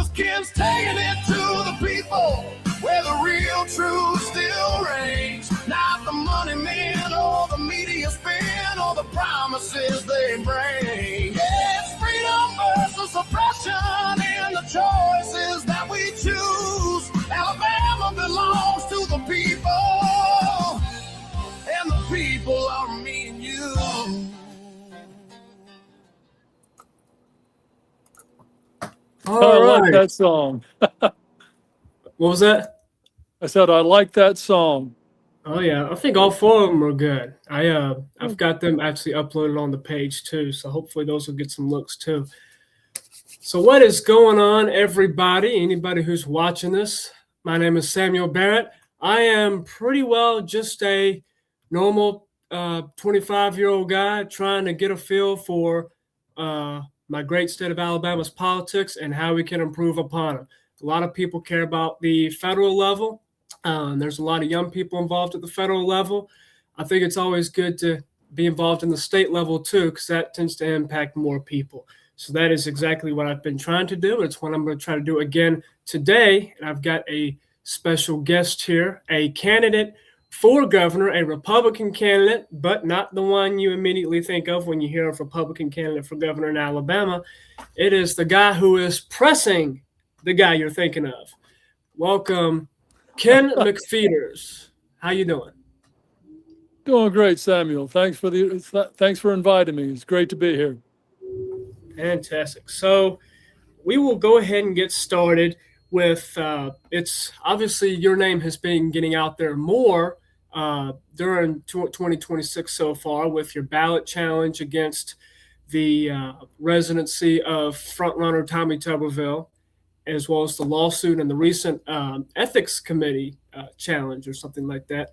just keeps taking it to the people where the real truth still reigns. Not the money men or the media spin or the promises they bring. It's freedom versus oppression in the choices that we choose. Alabama belongs to the people, and the people are me and you. I like that song. What was that? I said I like that song. Oh yeah, I think all four of them are good. I've got them actually uploaded on the page too, so hopefully those will get some looks too. So what is going on, everybody? Anybody who's watching this? My name is Samuel Barrett. I am pretty well just a normal 25-year-old guy trying to get a feel for my great state of Alabama's politics and how we can improve upon it. A lot of people care about the federal level. There's a lot of young people involved at the federal level. I think it's always good to be involved in the state level too, because that tends to impact more people. So that is exactly what I've been trying to do. It's what I'm going to try to do again today. And I've got a special guest here, a candidate for governor, a Republican candidate, but not the one you immediately think of when you hear a Republican candidate for governor in Alabama. It is the guy who is pressing the guy you're thinking of. Welcome, Ken McFeeters. How you doing? Doing great, Samuel. Thanks for inviting me. It's great to be here. Fantastic. So we will go ahead and get started with it's obviously your name has been getting out there more during 2026 so far with your ballot challenge against the residency of frontrunner Tommy Tuberville, as well as the lawsuit and the recent ethics committee challenge or something like that.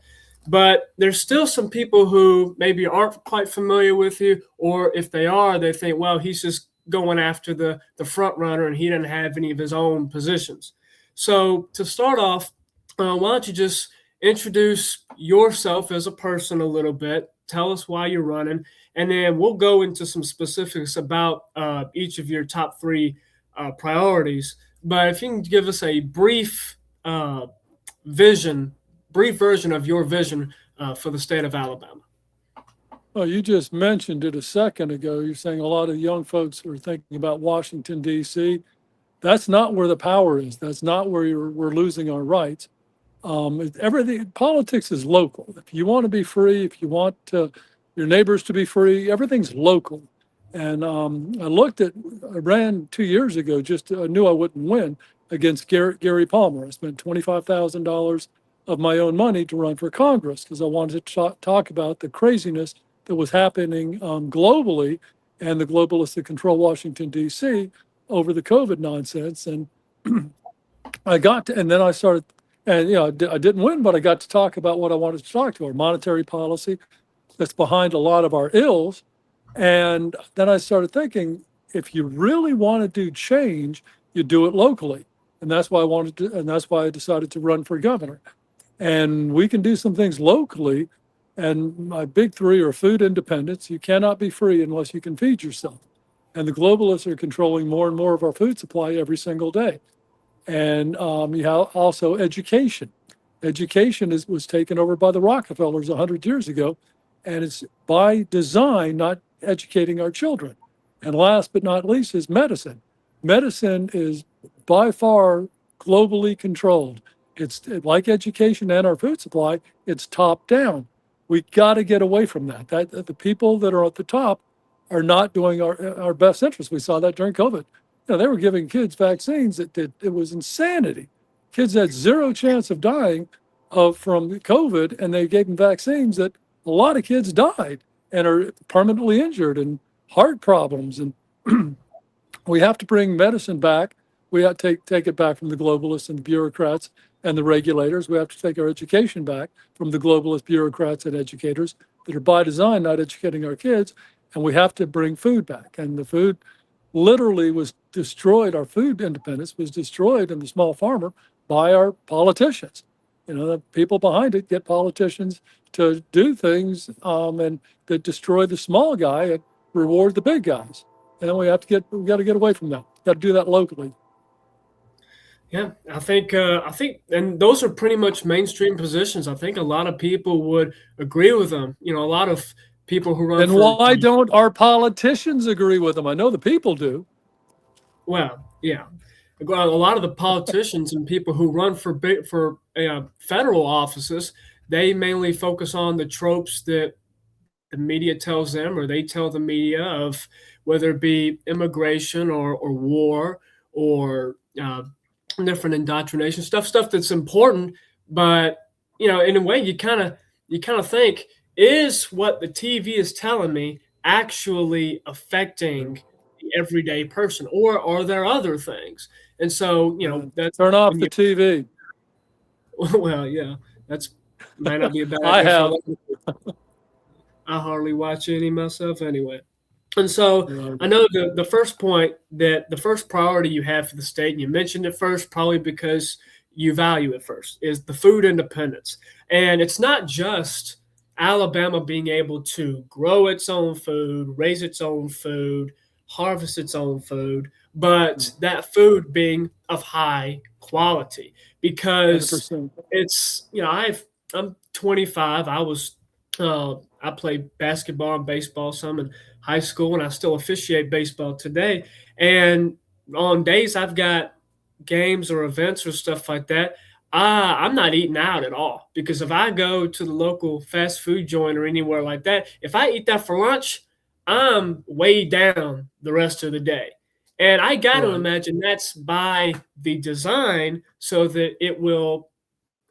But there's still some people who maybe aren't quite familiar with you, or if they are, they think, well, he's just going after the front runner and he doesn't have any of his own positions. So to start off, why don't you just introduce yourself as a person a little bit, tell us why you're running, and then we'll go into some specifics about each of your top three priorities. But if you can give us a brief version of your vision for the state of Alabama. Well, you just mentioned it a second ago. You're saying a lot of young folks are thinking about Washington, D.C. That's not where the power is. That's not where we're losing our rights. Everything, politics is local. If you want to be free, if you want your neighbors to be free, everything's local. And I ran 2 years ago, I knew I wouldn't win against Gary Palmer. I spent $25,000 of my own money to run for Congress because I wanted to talk about the craziness that was happening globally and the globalists that control Washington, D.C. over the COVID nonsense. And I didn't win, but I got to talk about what I wanted to talk to, our monetary policy that's behind a lot of our ills. And then I started thinking, if you really want to do change, you do it locally. And that's why I decided to run for governor. And we can do some things locally. And my big three are food independence. You cannot be free unless you can feed yourself. And the globalists are controlling more and more of our food supply every single day. And you have also education. Education was taken over by the Rockefellers 100 years ago. And it's by design not educating our children. And last but not least is medicine. Medicine is by far globally controlled. It's like education and our food supply, it's top down. We got to get away from that. The people that are at the top are not doing our best interest. We saw that during COVID. They were giving kids vaccines that it was insanity. Kids had zero chance of dying from COVID, and they gave them vaccines that a lot of kids died and are permanently injured and heart problems. And we have to bring medicine back. We have to take it back from the globalists and the bureaucrats and the regulators. We have to take our education back from the globalist bureaucrats and educators that are by design not educating our kids. And we have to bring food back. And the food literally was destroyed. Our food independence was destroyed in the small farmer by our politicians. The people behind it get politicians to do things and that destroy the small guy and reward the big guys. And then we got to get away from that. Got to do that locally. Yeah, I think, and those are pretty much mainstream positions. I think a lot of people would agree with them. You know, a lot of people who run Then for, why don't our politicians agree with them? I know the people do. well, yeah, a lot of the politicians and people who run for federal offices, they mainly focus on the tropes that the media tells them, or they tell the media of, whether it be immigration or war or different indoctrination stuff that's important. But in a way, you kind of think, is what the TV is telling me actually affecting the everyday person, or are there other things? And so that Turn off when the you TV. well, yeah, that's might not be a bad I idea for a have. lot of people. I hardly watch any myself anyway. And so Uh, I know the first point, that the first priority you have for the state, and you mentioned it first, probably because you value it first, is the food independence. And it's not just Alabama being able to grow its own food, raise its own food, harvest its own food, but that food being of high quality. Because 100%. it's, I'm 25. I played basketball and baseball some in high school, and I still officiate baseball today. And on days I've got games or events or stuff like that, I'm not eating out at all, because if I go to the local fast food joint or anywhere like that, if I eat that for lunch, I'm way down the rest of the day. And I got to Right. imagine that's by the design, so that it will,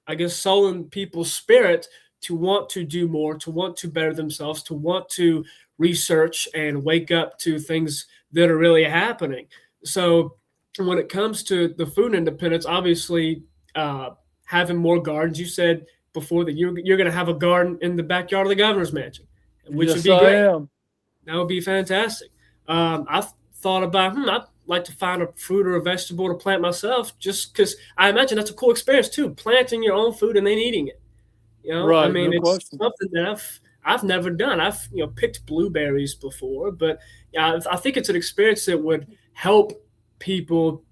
I guess, sullen people's spirit to want to do more, to want to better themselves, to want to research and wake up to things that are really happening. So, when it comes to the food independence, obviously, having more gardens, you said before that you're going to have a garden in the backyard of the governor's mansion, which would Yes, be I great. am. That would be fantastic. I've thought about, I'd like to find a fruit or a vegetable to plant myself, just because I imagine that's a cool experience too, planting your own food and then eating it. I Right. mean, No it's question. something that I've never done. I've picked blueberries before, but yeah, I think it's an experience that would help people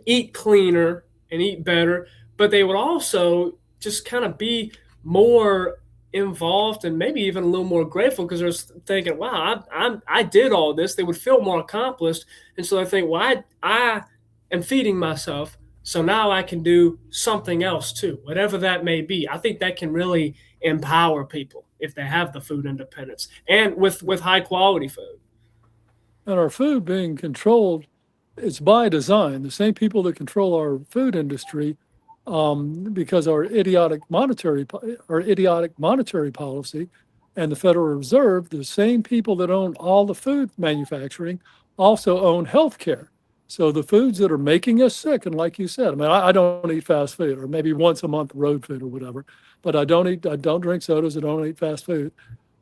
eat cleaner and eat better, but they would also just kind of be more involved and maybe even a little more grateful, because they're thinking, "Wow, I did all this." They would feel more accomplished, and so I think, "Well, I am feeding myself, so now I can do something else too, whatever that may be." I think that can really empower people if they have the food independence and with high quality food. And our food being controlled, it's by design. The same people that control our food industry, because our idiotic monetary policy, and the Federal Reserve, the same people that own all the food manufacturing also own healthcare. So the foods that are making us sick, and like you said, I mean, I don't eat fast food, or maybe once a month road food or whatever, but I don't drink sodas, I don't eat fast food.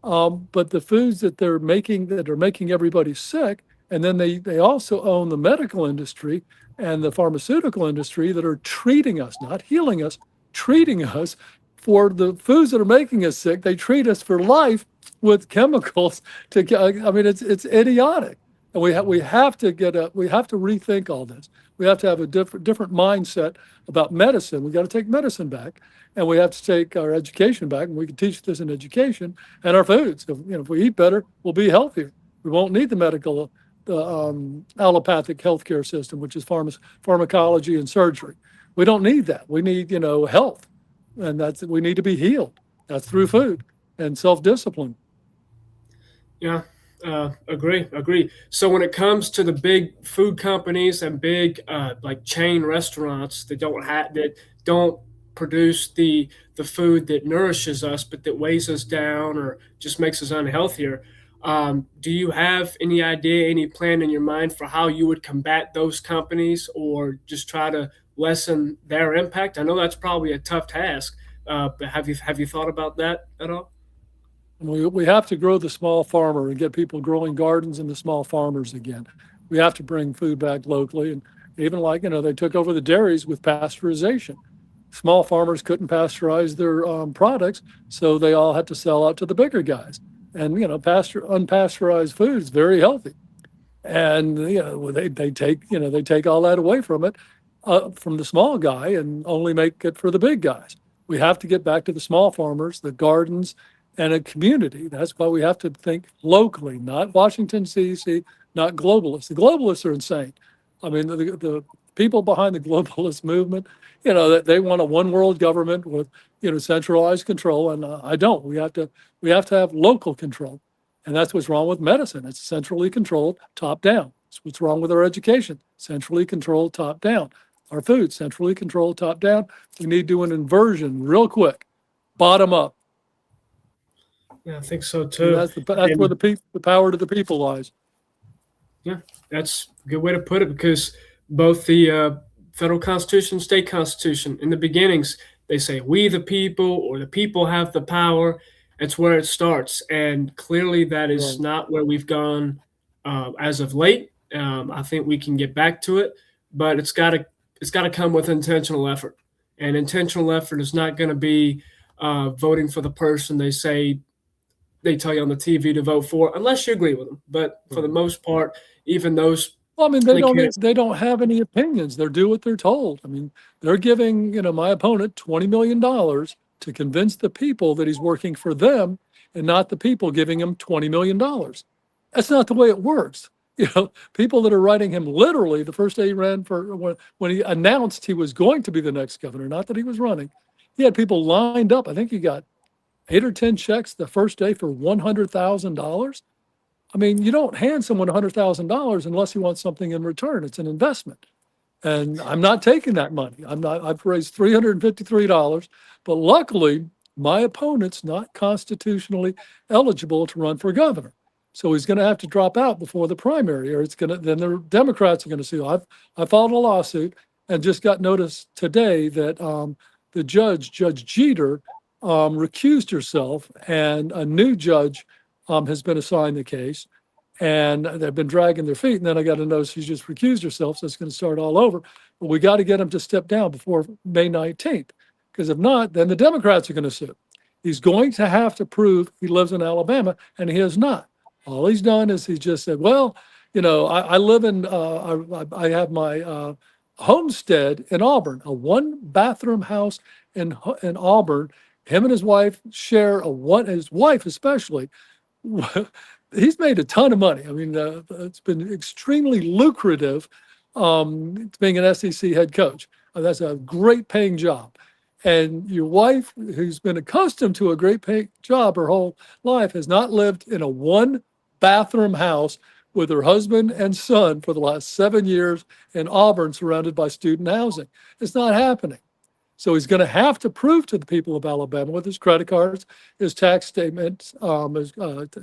But the foods that are making everybody sick, and then they also own the medical industry and the pharmaceutical industry that are treating us, not healing us, treating us for the foods that are making us sick. They treat us for life with chemicals to get, I mean, it's idiotic. And we have to rethink all this. We have to have a different mindset about medicine. We got to take medicine back, and we have to take our education back, and we can teach this in education and our foods. If we eat better, we'll be healthier. We won't need the allopathic healthcare system, which is pharmacology and surgery. We don't need that. We need health, and we need to be healed. That's through food and self-discipline. Yeah, agree. So when it comes to the big food companies and big like chain restaurants that don't produce the food that nourishes us, but that weighs us down or just makes us unhealthier, do you have any idea, any plan in your mind for how you would combat those companies, or just try to lessen their impact? I know that's probably a tough task, but have you thought about that at all? And we have to grow the small farmer and get people growing gardens and the small farmers again. We have to bring food back locally. And even like, they took over the dairies with pasteurization. Small farmers couldn't pasteurize their products, so they all had to sell out to the bigger guys. And, unpasteurized food is very healthy. And, they take all that away from it. from the small guy and only make it for the big guys. We have to get back to the small farmers, the gardens, and a community. That's why we have to think locally, not Washington, D.C., not globalists. The globalists are insane. I mean, the people behind the globalist movement, that they want a one world government with, centralized control. And I don't. We have to have local control. And that's what's wrong with medicine. It's centrally controlled, top down. It's what's wrong with our education, centrally controlled, top down. Our food, centrally controlled, top down. We need to do an inversion real quick, bottom up. Yeah, I think so And too. that's And where the power to the people lies. yeah, that's a good way to put it, because both the federal constitution, state constitution, in the beginnings, they say we the people, or the people have the power. That's where it starts, and clearly that is Right. not where we've gone as of late. I think we can get back to it, but it's got to come with intentional effort, and intentional effort is not going to be voting for the person they tell you on the TV to vote for, unless you agree with them. But for the most part, even those Well, I mean, they can't. they don't have any opinions. They do what they're told. I mean, they're giving, my opponent $20 million to convince the people that he's working for them and not the people giving him $20 million. That's not the way it works. People that are writing him literally the first day he ran for when he announced he was going to be the next governor, not that he was running, he had people lined up. I think he got 8 or 10 checks the first day for $100,000. I mean, you don't hand someone $100,000 unless you want something in return. It's an investment. And I'm not taking that money. I've raised $353, but luckily my opponent's not constitutionally eligible to run for governor. So he's going to have to drop out before the primary, or then the Democrats are going to sue. I filed a lawsuit and just got notice today that the Judge Jeter, recused herself, and a new judge has been assigned the case, and they've been dragging their feet. And then I got to know she's just recused herself, so it's going to start all over. But we got to get him to step down before May 19th, because if not, then the Democrats are going to sue. He's going to have to prove he lives in Alabama, and he has not. All he's done is he just said, well, I live in, I have my homestead in Auburn, a one-bathroom house in Auburn. Him and his wife share his wife especially. He's made a ton of money. I mean, it's been extremely lucrative being an SEC head coach. That's a great paying job. And your wife, who's been accustomed to a great paying job her whole life, has not lived in a one bathroom house with her husband and son for the last 7 years in Auburn, surrounded by student housing. It's not happening. So he's going to have to prove to the people of Alabama with his credit cards, his tax statements, his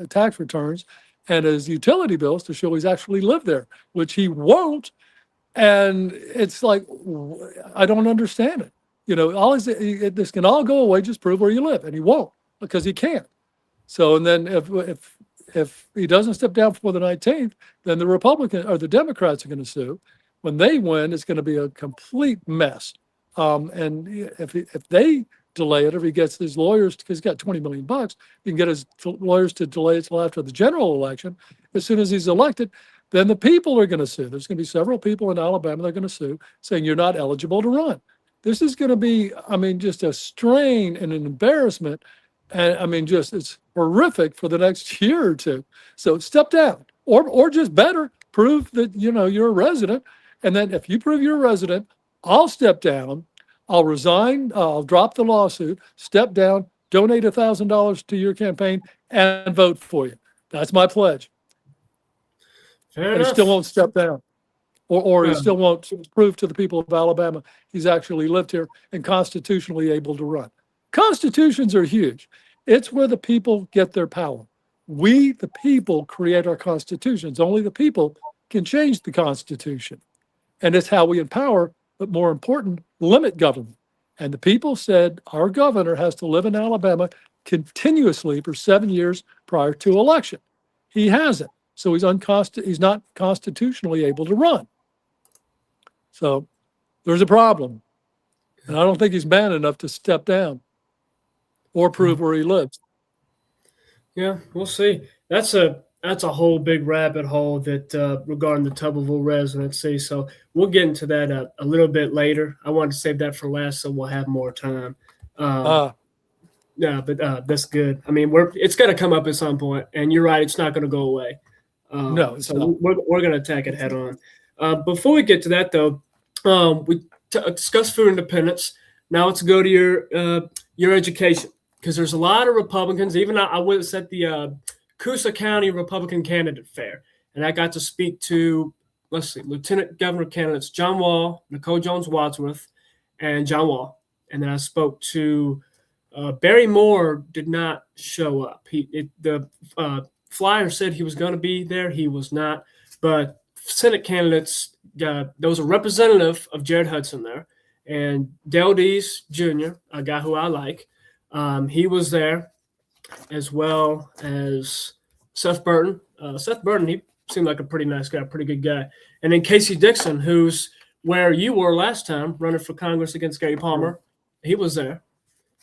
tax returns, and his utility bills to show he's actually lived there, which he won't. And it's like, I don't understand it. This can all go away. Just prove where you live, and he won't, because he can't. So, and then if he doesn't step down before the 19th, then the Republican or the Democrats are going to sue. When they win, it's going to be a complete mess. And if they delay it, if he gets his lawyers, because he's got $20 million, he can get his lawyers to delay it till after the general election. As soon as he's elected, then the people are going to sue. There's going to be several people in Alabama that are going to sue, saying you're not eligible to run. This is going to be, just a strain and an embarrassment. And it's horrific for the next year or two. So step down, or just better, prove that, you're a resident. And then if you prove you're a resident, I'll step down, I'll resign, I'll drop the lawsuit, step down, donate $1,000 to your campaign, and vote for you. That's my pledge. Fair And he enough. still won't step down, or he still won't prove to the people of Alabama he's actually lived here and constitutionally able to run. Constitutions are huge. It's where the people get their power. We, the people, create our constitutions. Only the people can change the Constitution. And it's how we empower, but more important, limit government. And the people said our governor has to live in Alabama continuously for 7 years prior to election. He hasn't. So he's not constitutionally able to run. So there's a problem. And I don't think he's man enough to step down or prove where he lives. Yeah, we'll see. That's a that's a whole big rabbit hole that regarding the Tuberville residency. So we'll get into that a little bit later. I wanted to save that for last, so we'll have more time. Uh, Yeah, but that's good. I mean, it's going to come up at some point, and you're right, it's not going to go away. no, it's So not. we're going to attack it head on. Before we get to that, though, we discussed food independence. Now let's go to your education, because there's a lot of Republicans. Even I was at the Coosa County Republican Candidate Fair, and I got to speak to, let's see, Lieutenant Governor candidates John Wall, Nicole Jones Wadsworth, and John Wall. And then I spoke to Barry Moore did not show up. The flyer said he was going to be there. He was not. But Senate candidates, there was a representative of Jared Hudson there, and Dale Dees Jr., a guy who I like. He was there, as well as Seth Burton. Seth Burton, he seemed like a pretty nice guy, pretty good guy. And then Casey Dixon, who's where you were last time, running for Congress against Gary Palmer. He was there.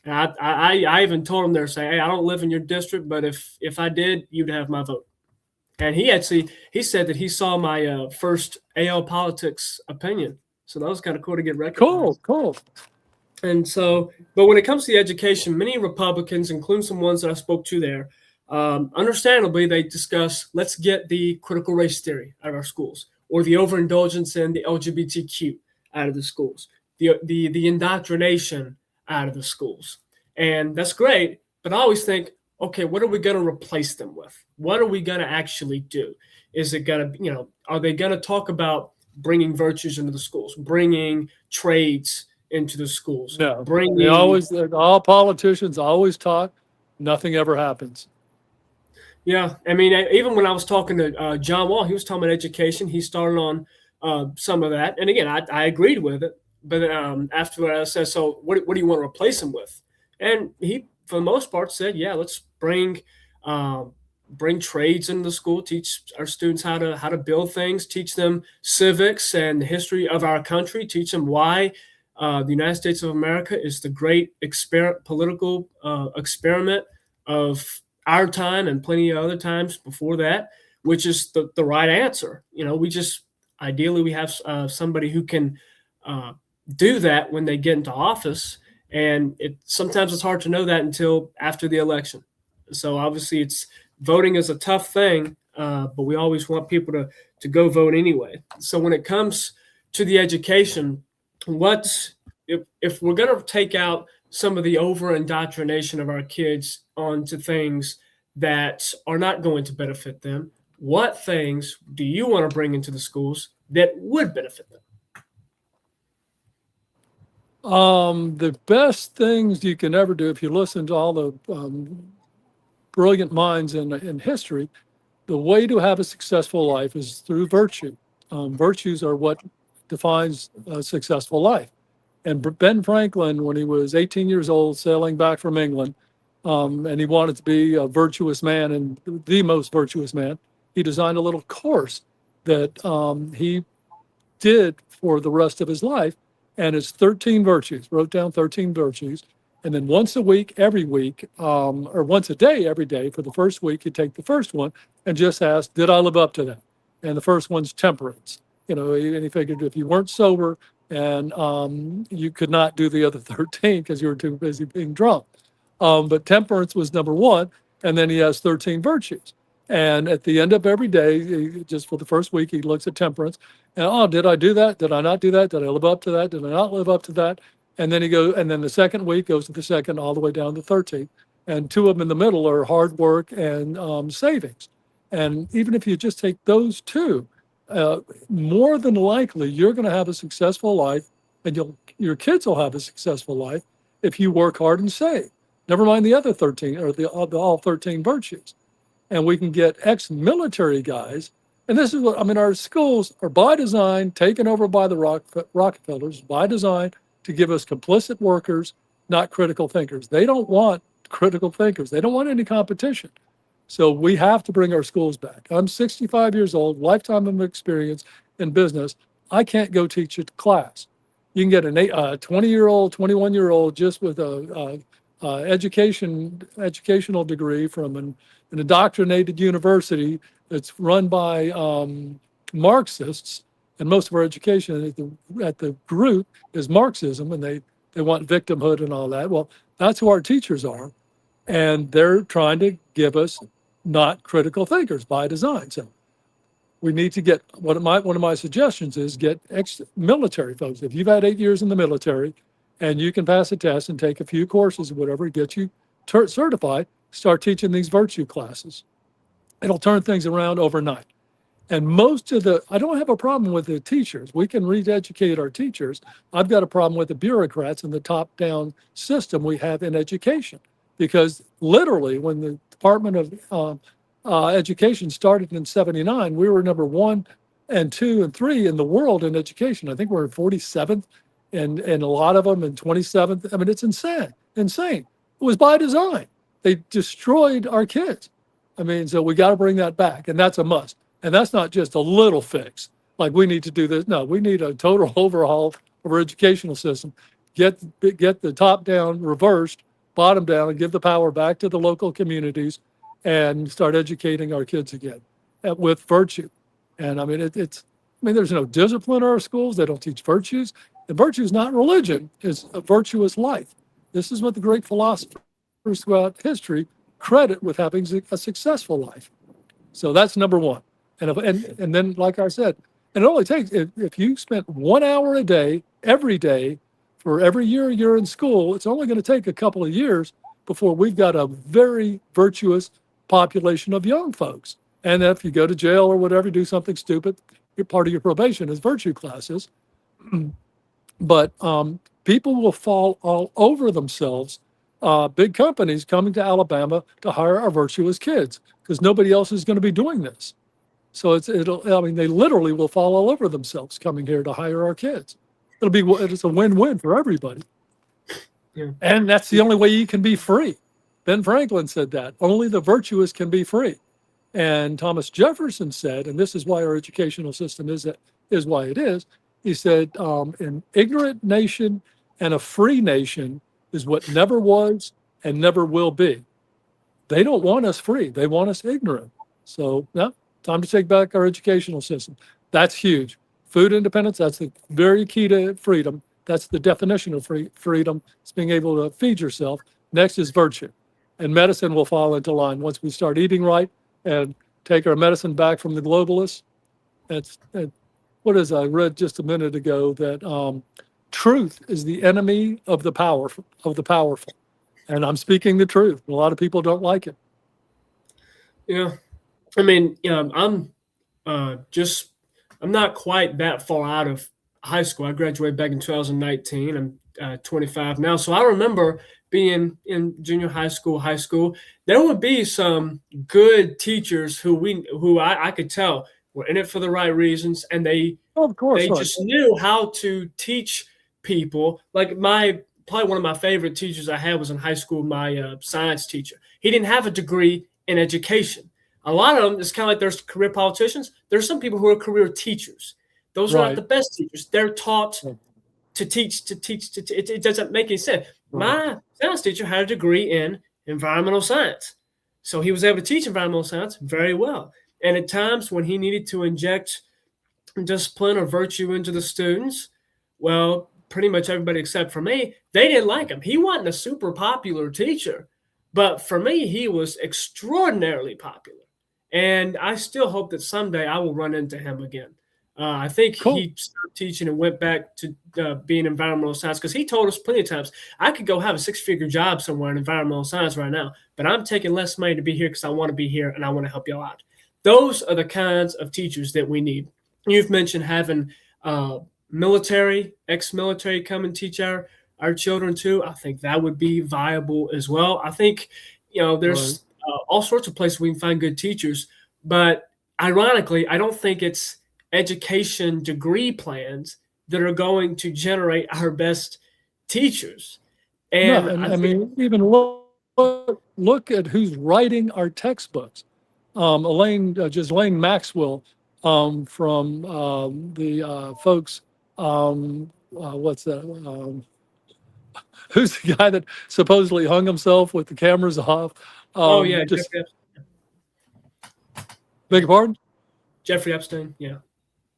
And I even told him there, saying, "Hey, I don't live in your district, but if I did, you'd have my vote." And he said that he saw my first AL politics opinion. So that was kind of cool to get recognized. Cool. And so, but when it comes to the education, many Republicans, including some ones that I spoke to there, understandably, they discuss, let's get the critical race theory out of our schools, or the overindulgence in the LGBTQ out of the schools, the indoctrination out of the schools. And that's great, but I always think, okay, what are we going to replace them with? What are we going to actually do? Is it going to, are they going to talk about bringing virtues into the schools, bringing trades into the schools? No, all politicians always talk. Nothing ever happens. Yeah, I mean, even when I was talking to John Wall, he was talking about education. He started on some of that, and again, I agreed with it. But after I said, so what do you want to replace him with? And he, for the most part, said, yeah, let's bring trades into the school, teach our students how to build things, teach them civics and the history of our country, teach them why the United States of America is the great political experiment of our time and plenty of other times before that, which is the right answer. Ideally we have somebody who can do that when they get into office. And sometimes it's hard to know that until after the election. So obviously voting is a tough thing, but we always want people to go vote anyway. So when it comes to the education, if we're going to take out some of the over indoctrination of our kids onto things that are not going to benefit them, what things do you want to bring into the schools that would benefit them? The best things you can ever do, if you listen to all the brilliant minds in history, the way to have a successful life is through virtue. Virtues are what defines a successful life. And Ben Franklin, when he was 18 years old, sailing back from England, and he wanted to be a virtuous man and the most virtuous man, he designed a little course that he did for the rest of his life. And it's 13 virtues, wrote down 13 virtues. And then once a week, every week, or once a day, every day, for the first week, you take the first one and just ask, did I live up to that? And the first one's temperance. And he figured if you weren't sober and you could not do the other 13 because you were too busy being drunk. But temperance was number one. And then he has 13 virtues. And at the end of every day, just for the first week, he looks at temperance. And, did I do that? Did I not do that? Did I live up to that? Did I not live up to that? And then and then the second week goes to the second all the way down to 13. And two of them in the middle are hard work and savings. And even if you just take those two, more than likely, you're going to have a successful life, and your kids will have a successful life if you work hard and save. Never mind the other 13 or all 13 virtues. And we can get ex-military guys. And this is our schools are by design taken over by the Rockefellers, by design to give us complicit workers, not critical thinkers. They don't want critical thinkers. They don't want any competition. So we have to bring our schools back. I'm 65 years old, lifetime of experience in business. I can't go teach a class. You can get a 20-year-old, 21-year-old just with a educational degree from an indoctrinated university that's run by Marxists, and most of our education at the root is Marxism, and they want victimhood and all that. Well, that's who our teachers are, and they're trying to give us not critical thinkers by design. So we need to get one of my suggestions is get military folks. If you've had 8 years in the military and you can pass a test and take a few courses or whatever, get you certified, start teaching these virtue classes. It'll turn things around overnight. And I don't have a problem with the teachers. We can re-educate our teachers. I've got a problem with the bureaucrats and the top-down system we have in education. Because literally, when the Department of Education started in '79, we were number 1 and 2 and 3 in the world in education. I think we're in 47th and a lot of them in 27th. I mean, it's insane. It was by design. They destroyed our kids. I mean, so we got to bring that back, and that's a must. And that's not just a little fix, like we need to do this. No, we need a total overhaul of our educational system. Get the top down reversed, bottom down, and give the power back to the local communities and start educating our kids again with virtue. And I mean, there's no discipline in our schools. They don't teach virtues. And virtue is not religion, it's a virtuous life. This is what the great philosophers throughout history credit with having a successful life. So that's number one. And then, like I said, and it only takes, if you spent 1 hour a day, every day, for every year you're in school, it's only going to take a couple of years before we've got a very virtuous population of young folks. And if you go to jail or whatever, do something stupid, part of your probation is virtue classes. But people will fall all over themselves. Big companies coming to Alabama to hire our virtuous kids because nobody else is going to be doing this. So they literally will fall all over themselves coming here to hire our kids. It's a win-win for everybody. Yeah. And that's the only way you can be free. Ben Franklin said that only the virtuous can be free. And Thomas Jefferson said, and this is why our educational system is why it is. He said, an ignorant nation and a free nation is what never was and never will be. They don't want us free. They want us ignorant. So now, time to take back our educational system. That's huge. Food independence, that's the very key to freedom. That's the definition of freedom. It's being able to feed yourself. Next is virtue. And medicine will fall into line once we start eating right and take our medicine back from the globalists. I read just a minute ago that truth is the enemy of the powerful. And I'm speaking the truth. A lot of people don't like it. Yeah. I mean, I'm not quite that far out of high school. I graduated back in 2019. I'm 25 now. So I remember being in junior high school. There would be some good teachers who I could tell were in it for the right reasons. And they just knew how to teach people. Like probably one of my favorite teachers I had was in high school, my science teacher. He didn't have a degree in education. A lot of them, it's kind of like there's career politicians. There's some people who are career teachers. Those are not the best teachers. They're taught to teach. It doesn't make any sense. My science teacher had a degree in environmental science. So he was able to teach environmental science very well. And at times when he needed to inject discipline or virtue into the students, well, pretty much everybody except for me, they didn't like him. He wasn't a super popular teacher. But for me, he was extraordinarily popular. And I still hope that someday I will run into him again. I think he stopped teaching and went back to being environmental science because he told us plenty of times, I could go have a 6-figure job somewhere in environmental science right now, but I'm taking less money to be here because I want to be here and I want to help y'all out. Those are the kinds of teachers that we need. You've mentioned having ex-military come and teach our children too. I think that would be viable as well. I think, there's all sorts of places we can find good teachers, but ironically, I don't think it's education degree plans that are going to generate our best teachers. And even look at who's writing our textbooks. Ghislaine Maxwell from the folks, what's that? who's the guy that supposedly hung himself with the cameras off? Oh yeah, Just beg your pardon? Jeffrey Epstein. Yeah.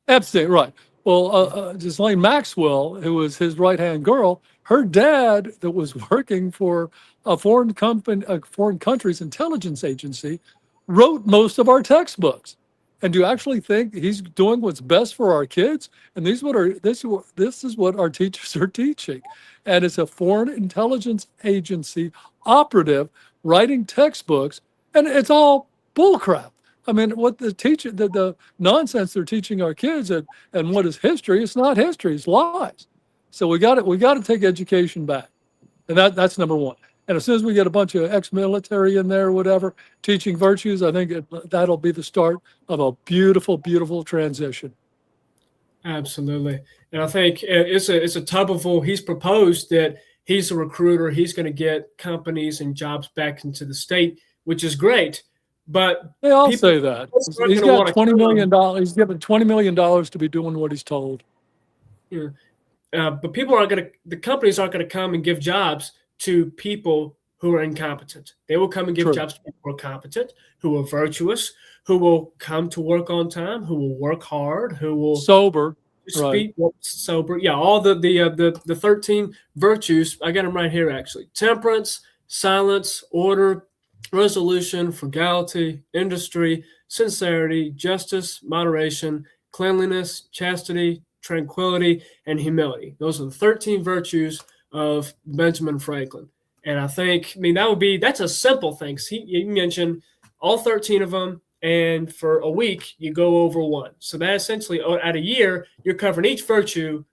Epstein, right. Well, Ghislaine Maxwell, who was his right-hand girl, her dad that was working for a foreign company, a foreign country's intelligence agency, wrote most of our textbooks. And do you actually think he's doing what's best for our kids? And this is what our teachers are teaching. And it's a foreign intelligence agency operative writing textbooks, and it's all bullcrap. I mean, what the nonsense they're teaching our kids, and what is history? It's not history; it's lies. So we got to take education back, and that's number one. And as soon as we get a bunch of ex-military in there, or whatever, teaching virtues, I think that'll be the start of a beautiful, beautiful transition. Absolutely. And I think it's a tub of wool. He's proposed that he's a recruiter. He's going to get companies and jobs back into the state, which is great. But they all say that he's got $20 million. He's given $20 million to be doing what he's told. Yeah. But the companies aren't going to come and give jobs to people who are incompetent. They will come and give jobs to people who are competent, who are virtuous, who will come to work on time, who will work hard, who will sober. Sober. Yeah, all the 13 virtues. I got them right here, actually. Temperance, silence, order, resolution, frugality, industry, sincerity, justice, moderation, cleanliness, chastity, tranquility, and humility. Those are the 13 virtues of Benjamin Franklin. And I think, that's a simple thing. You mentioned all 13 of them, and for a week, you go over one. So that essentially, at a year, you're covering each virtue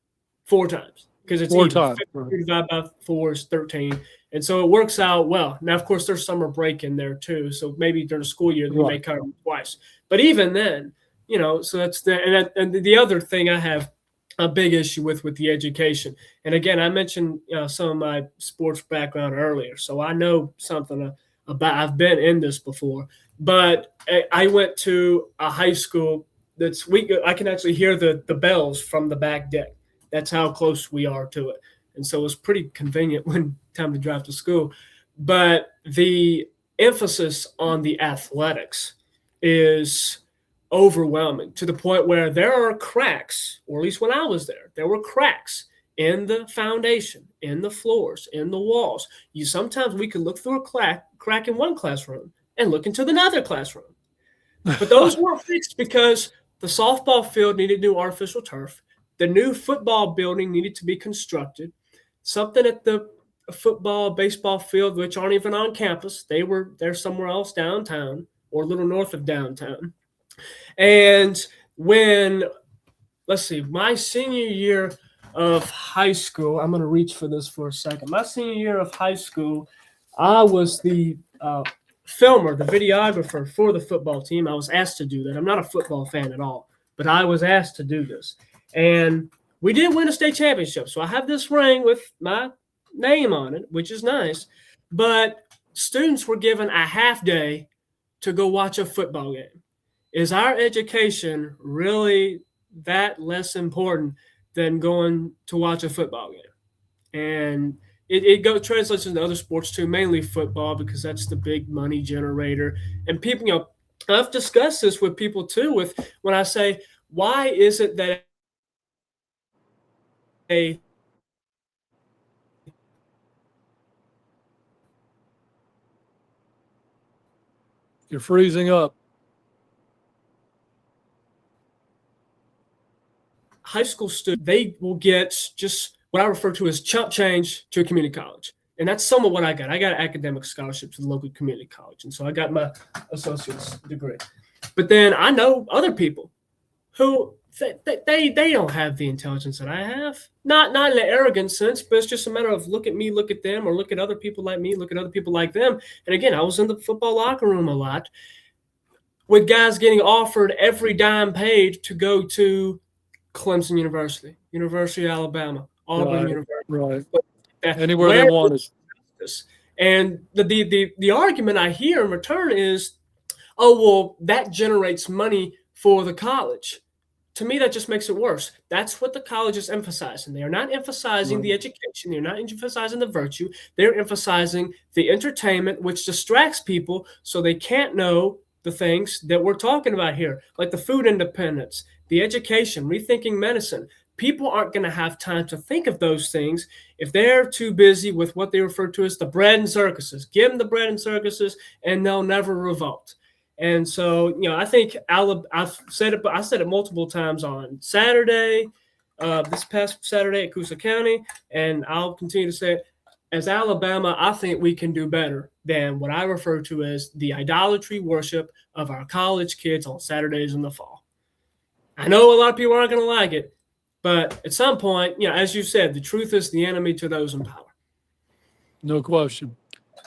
4 times. Because it's 4 times. 50 divided by 4 is 13. And so it works out well. Now, of course, there's summer break in there too. So maybe during the school year, they may cover them twice. But even then, so that's and the other thing I have a big issue with the education. And again, I mentioned some of my sports background earlier. So I know something about, I've been in this before. But I went to a high school I can actually hear the bells from the back deck. That's how close we are to it. And so it was pretty convenient when time to drive to school. But the emphasis on the athletics is overwhelming to the point where there are cracks, or at least when I was there were cracks in the foundation, in the floors, in the walls. Sometimes we could look through a crack in one classroom and look into another classroom. But those weren't fixed because the softball field needed new artificial turf. The new football building needed to be constructed. Something at the football, baseball field, which aren't even on campus. They're somewhere else downtown or a little north of downtown. And my senior year of high school, I'm going to reach for this for a second. My senior year of high school, I was the filmer, the videographer for the football team. I was asked to do that. I'm not a football fan at all, but I was asked to do this. And we did win a state championship. So I have this ring with my name on it, which is nice. But students were given a half day to go watch a football game. Is our education really that less important than going to watch a football game? And it translates into other sports too, mainly football, because that's the big money generator. And people, I've discussed this with people too, when I say, why is it that You're freezing up. High school student, they will get just what I refer to as chump change to a community college. And that's somewhat what I got. I got an academic scholarship to the local community college. And so I got my associate's degree. But then I know other people who they don't have the intelligence that I have. Not in an arrogant sense, but it's just a matter of look at me, look at them, or look at other people like me, look at other people like them. And again, I was in the football locker room a lot with guys getting offered every dime paid to go to Clemson University, University of Alabama, Auburn University. Right. Anywhere they want us. And the argument I hear in return is, oh, well, that generates money for the college. to me, that just makes it worse. That's what the college is emphasizing. They are not emphasizing the Right. education. They're not emphasizing the virtue. They're emphasizing the entertainment, which distracts people so they can't know the things that we're talking about here, like the food independence, the education, rethinking medicine. People aren't going to have time to think of those things if they're too busy with what they refer to as the bread and circuses. Give them the bread and circuses, and they'll never revolt. And so, I think I've said it, but I said it multiple times on Saturday, this past Saturday at Coosa County, and I'll continue to say it. As Alabama, I think we can do better than what I refer to as the idolatry worship of our college kids on Saturdays in the fall. I know a lot of people aren't going to like it, but at some point, as you said, the truth is the enemy to those in power. No question.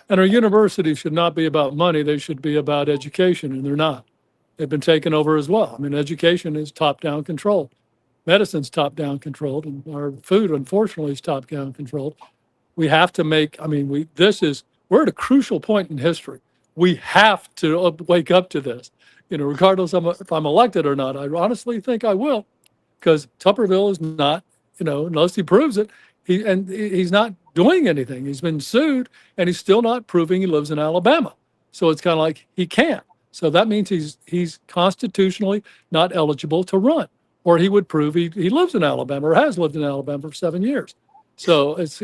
And our universities should not be about money. They should be about education, and they're not. They've been taken over as well. I mean, education is top-down controlled. Medicine's top-down controlled, and our food, unfortunately, is top-down controlled. We have to make, we're at a crucial point in history. We have to wake up to this, regardless of if I'm elected or not. I honestly think I will, because Tupperville is not, unless he proves it, he's not doing anything. He's been sued, and he's still not proving he lives in Alabama. So it's kind of like he can't. So that means he's constitutionally not eligible to run, or he would prove he lives in Alabama or has lived in Alabama for 7 years. So it's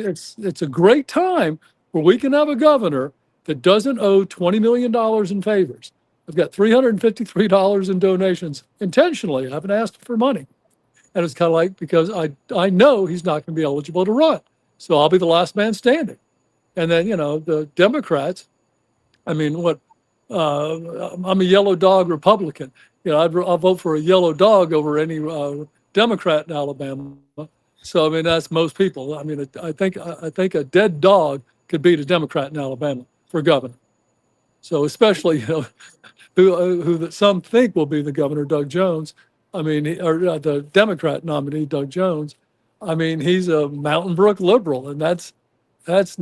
a great time where we can have a governor that doesn't owe $20 million in favors. I've got $353 in donations intentionally. I haven't asked for money. And it's kind of like, because I know he's not going to be eligible to run. So I'll be the last man standing. And then, the Democrats, I'm a yellow dog Republican. I'll vote for a yellow dog over any Democrat in Alabama. So, that's most people. I think a dead dog could beat a Democrat in Alabama for governor. So especially, who that some think will be the governor, Doug Jones. Or the Democrat nominee, Doug Jones. He's a Mountain Brook liberal, and that's not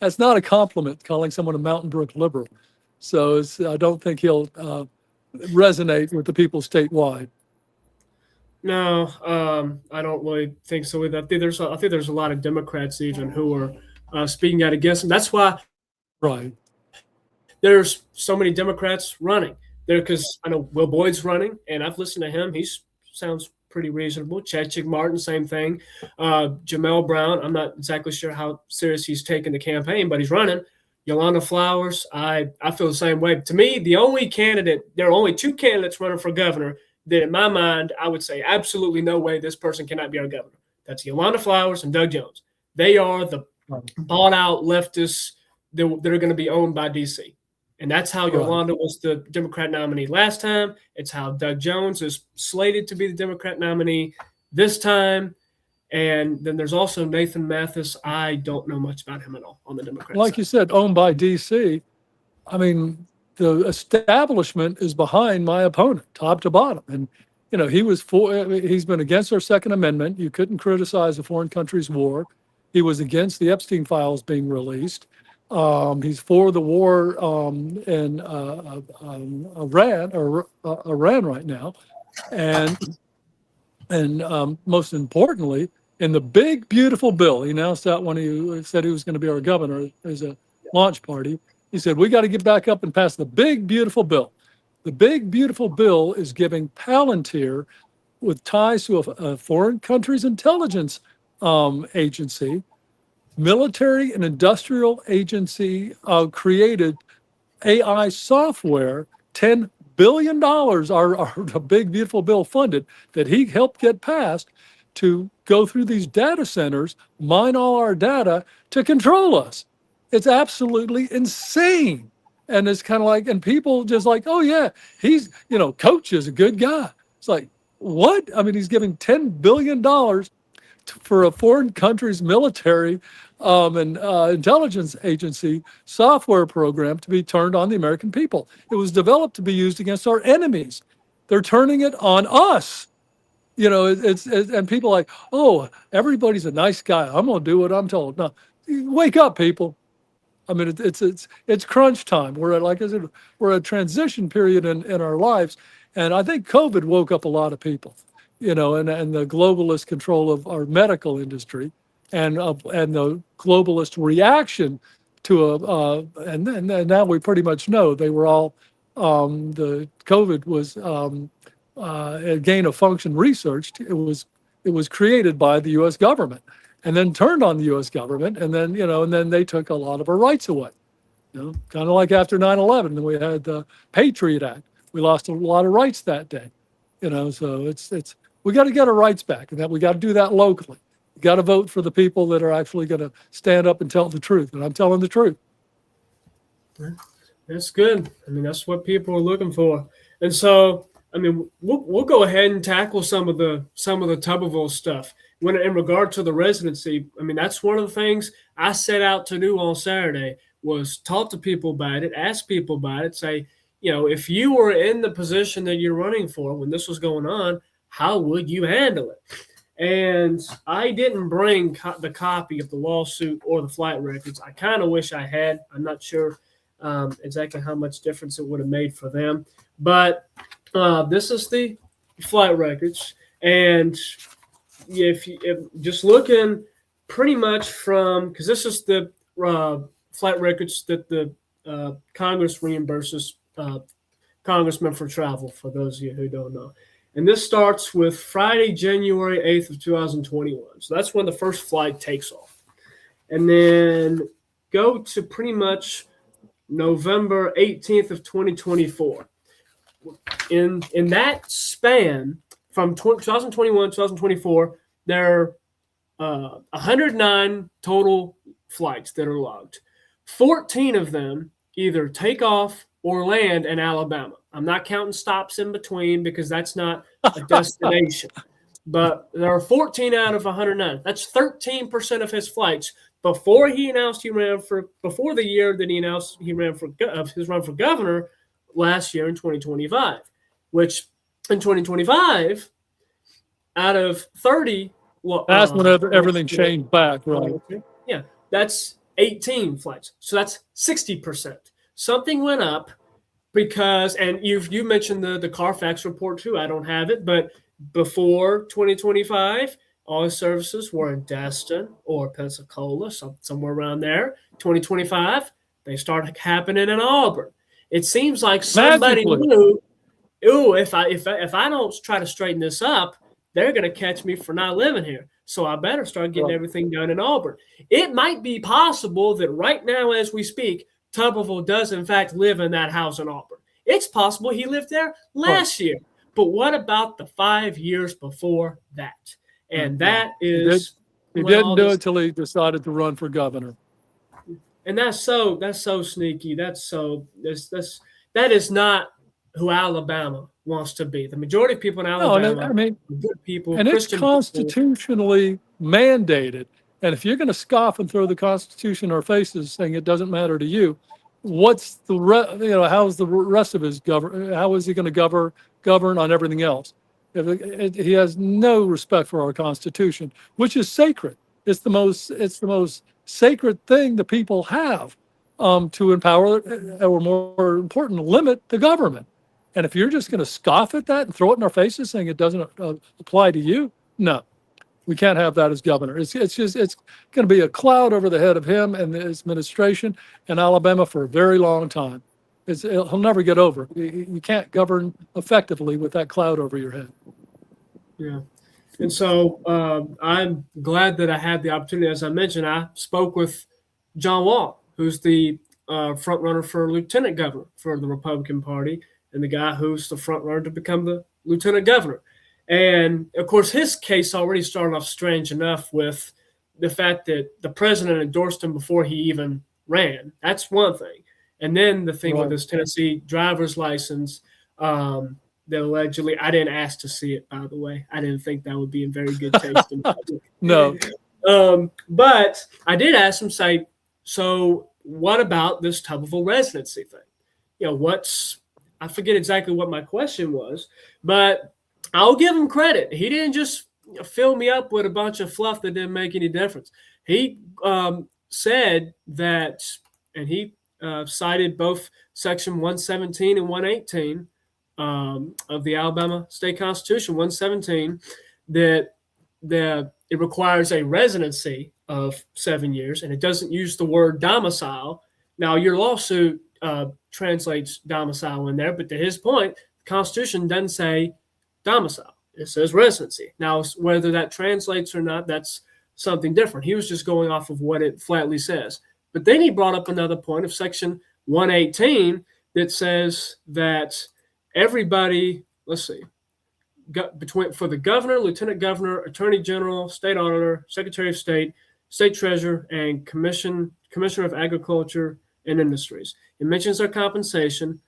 that's not a compliment, calling someone a Mountain Brook liberal. So I don't think he'll resonate with the people statewide. No, I don't really think so. I think there's a lot of Democrats even who are speaking out against him. That's why Right. there's so many Democrats running there, because I know Will Boyd's running, and I've listened to him. He sounds pretty reasonable. Chad Martin, same thing. Jamel Brown, I'm not exactly sure how serious he's taking the campaign, but he's running. Yolanda Flowers, I feel the same way. To me, there are only two candidates running for governor that, in my mind, I would say absolutely no way this person cannot be our governor. That's Yolanda Flowers and Doug Jones. They are the bought-out leftists that are going to be owned by D.C. And that's how Yolanda was the Democrat nominee last time. It's how Doug Jones is slated to be the Democrat nominee this time. And then there's also Nathan Mathis. I don't know much about him at all on the Democrat Like side. you said, owned by D.C. The establishment is behind my opponent, top to bottom. And, he's been against our Second Amendment. You couldn't criticize a foreign country's war. He was against the Epstein files being released. He's for the war in Iran right now. And most importantly, in the big, beautiful bill, he announced that when he said he was going to be our governor as a launch party. He said, we got to get back up and pass the big, beautiful bill. The big, beautiful bill is giving Palantir, with ties to a foreign country's intelligence agency, military and industrial agency, created AI software, $10 billion are the big, beautiful bill funded, that he helped get passed, to go through these data centers, mine all our data to control us. It's absolutely insane. And it's kind of like, and people just like, oh yeah, he's, Coach is a good guy. It's like, what? He's giving $10 billion for a foreign country's military and intelligence agency software program to be turned on the American people. It was developed to be used against our enemies. They're turning it on us. And people are like, oh, everybody's a nice guy. I'm going to do what I'm told. No, wake up, people. It's crunch time. We're at a transition period in our lives, And I think COVID woke up a lot of people, and the globalist control of our medical industry, and the globalist reaction to and now we pretty much know they were all the COVID was a gain of function researched. It was created by the U.S. government, and then turned on the U.S. government, and then they took a lot of our rights away. Kind of like after 9/11, we had the Patriot Act. We lost a lot of rights that day. So it's we got to get our rights back, and that we got to do that locally. We got to vote for the people that are actually going to stand up and tell the truth, and I'm telling the truth. That's good. I mean, that's what people are looking for. And so, I mean, we'll go ahead and tackle some of the Tuberville stuff. When in regard to the residency, I mean, that's one of the things I set out to do on Saturday was talk to people about it, ask people about it, say, if you were in the position that you're running for when this was going on, how would you handle it? And I didn't bring the copy of the lawsuit or the flight records. I kind of wish I had. I'm not sure exactly how much difference it would have made for them. But this is the flight records. And if just looking pretty much from, because this is the flight records that the Congress reimburses congressmen for travel, for those of you who don't know. And this starts with Friday, January 8th of 2021. So that's when the first flight takes off. And then go to pretty much November 18th of 2024. In that span from 2021 to 2024, there are 109 total flights that are logged. 14 of them either take off or land in Alabama. I'm not counting stops in between because that's not a destination. But there are 14 out of 109. That's 13% of his flights before he announced before the year that he announced he ran for his run for governor last year in 2025, which in 2025, out of 30, that's when everything changed back, right? Yeah, that's 18 flights. So that's 60%. Something went up because, and you mentioned the Carfax report too. I don't have it, but before 2025, all his services were in Destin or Pensacola, somewhere around there. 2025, they started happening in Auburn. It seems like somebody knew, if I don't try to straighten this up, they're going to catch me for not living here. So I better start getting everything done in Auburn. It might be possible that right now as we speak, Tuberville does in fact live in that house in Auburn. It's possible he lived there last year. But what about the 5 years before that? And that is he didn't do it till he decided to run for governor. And that's so sneaky. That is not who Alabama wants to be. The majority of people in Alabama, I mean, good people, and Christian it's constitutionally mandated. And if you're going to scoff and throw the Constitution in our faces, saying it doesn't matter to you, what's how's the rest of his government? How is he going to govern on everything else? He has no respect for our Constitution, which is sacred. It's the most sacred thing the people have to empower, or more important, limit the government. And if you're just going to scoff at that and throw it in our faces, saying it doesn't apply to you, no, we can't have that as governor. It's going to be a cloud over the head of him and his administration in Alabama for a very long time. He'll never get over it. You can't govern effectively with that cloud over your head. Yeah. And so I'm glad that I had the opportunity. As I mentioned, I spoke with John Wall, who's the front runner for lieutenant governor for the Republican Party, and the guy who's the front runner to become the lieutenant governor. And, of course, his case already started off strange enough with the fact that the president endorsed him before he even ran. That's one thing. And then the thing with his Tennessee driver's license that allegedly – I didn't ask to see it, by the way. I didn't think that would be in very good taste in public. No. But I did ask him, say, so what about this Tuberville residency thing? I forget exactly what my question was, but I'll give him credit. He didn't just fill me up with a bunch of fluff that didn't make any difference. He said that, and he cited both Section 117 and 118 of the Alabama State Constitution, 117, that it requires a residency of 7 years, and it doesn't use the word domicile. Now, your lawsuit translates domicile in there, but to his point, the Constitution doesn't say domicile. It says residency. Now, whether that translates or not, that's something different. He was just going off of what it flatly says. But then he brought up another point of Section 118 that says that everybody, let's see, for the governor, lieutenant governor, attorney general, state auditor, secretary of state, state treasurer, and commissioner of agriculture and industries. It mentions their compensation.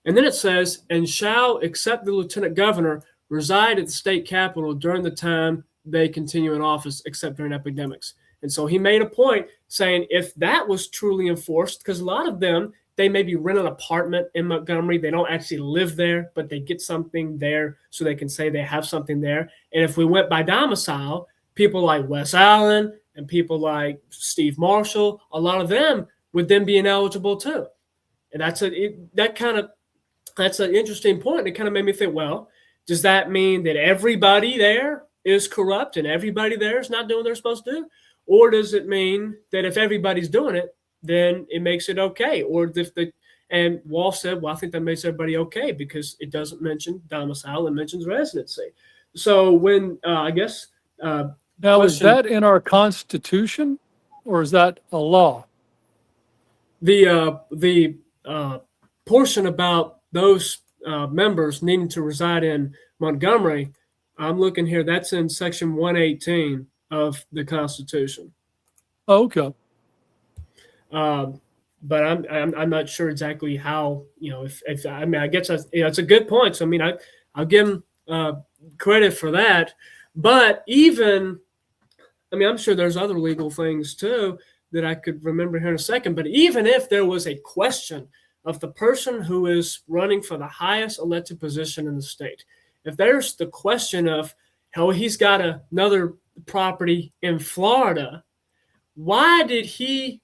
And then it says, and shall, except the lieutenant governor, reside at the state capitol during the time they continue in office, except during epidemics. And so he made a point saying if that was truly enforced, because a lot of them, they maybe rent an apartment in Montgomery. They don't actually live there, but they get something there so they can say they have something there. And if we went by domicile, people like Wes Allen and people like Steve Marshall, a lot of them would then be ineligible too. And that's an interesting point. It kind of made me think, well, does that mean that everybody there is corrupt and everybody there is not doing what they're supposed to do? Or does it mean that if everybody's doing it, then it makes it okay? Or and Wall said, well, I think that makes everybody okay because it doesn't mention domicile, it mentions residency. So when I guess now is that in our Constitution or is that a law? The portion about those members needing to reside in Montgomery, I'm looking here. That's in Section 118 of the Constitution. Okay. But I'm not sure exactly how, if I mean, I guess it's a good point. So, I mean, I'll give him credit for that. But even, I mean, I'm sure there's other legal things too that I could remember here in a second. But even if there was a question of the person who is running for the highest elected position in the state, if there's the question of how he's got another property in Florida, why did he?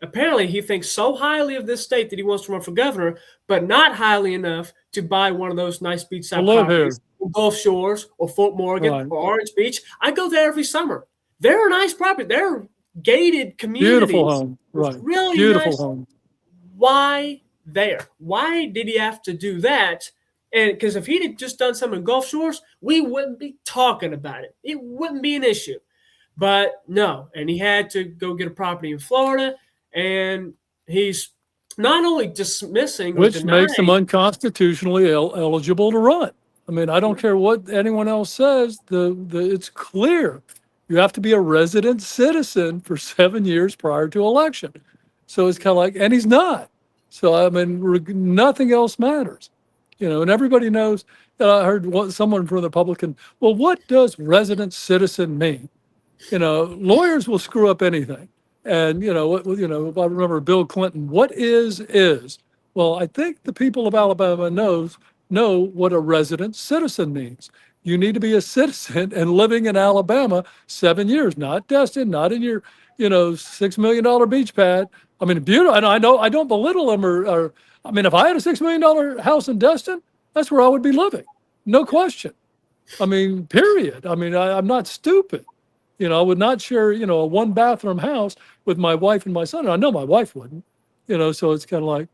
Apparently, he thinks so highly of this state that he wants to run for governor, but not highly enough to buy one of those nice beachside properties in Gulf Shores or Fort Morgan or Orange Beach. I go there every summer. They're a nice property. They're gated communities. Beautiful home. Right. Really beautiful nice. Home. Why there? Why did he have to do that? And because if he'd have just done something in Gulf Shores, we wouldn't be talking about it. It wouldn't be an issue. But no, and he had to go get a property in Florida. And he's not only dismissing, which makes him unconstitutionally eligible to run. I mean, I don't care what anyone else says. It's clear you have to be a resident citizen for 7 years prior to election. So it's kind of like, and he's not. So I mean, nothing else matters, And everybody knows. I heard someone from the Republican. Well, what does resident citizen mean? Lawyers will screw up anything. And, I remember Bill Clinton, what is. Well, I think the people of Alabama know what a resident citizen means. You need to be a citizen and living in Alabama 7 years, not Destin, not in your, $6 million beach pad. I mean, beautiful. And I don't belittle them or I mean, if I had a $6 million house in Destin, that's where I would be living. No question. I mean, period. I mean, I'm not stupid. I would not share, a one bathroom house with my wife and my son. And I know my wife wouldn't, so it's kind of like,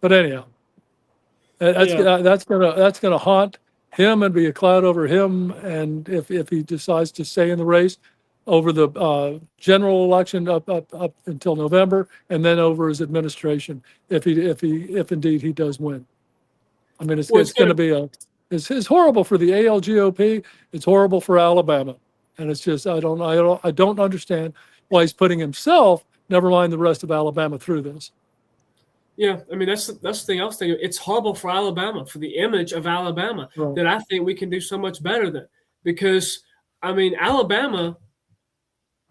but anyhow, that's gonna haunt him and be a cloud over him. And if he decides to stay in the race over the general election up until November, and then over his administration, if indeed he does win. I mean, it's going to be it's horrible for the ALGOP. It's horrible for Alabama. And it's just I don't understand why he's putting himself, never mind the rest of Alabama, through this. Yeah, I mean that's the thing I was thinking. It's horrible for Alabama, for the image of Alabama, right. That I think we can do so much better than. Because I mean, Alabama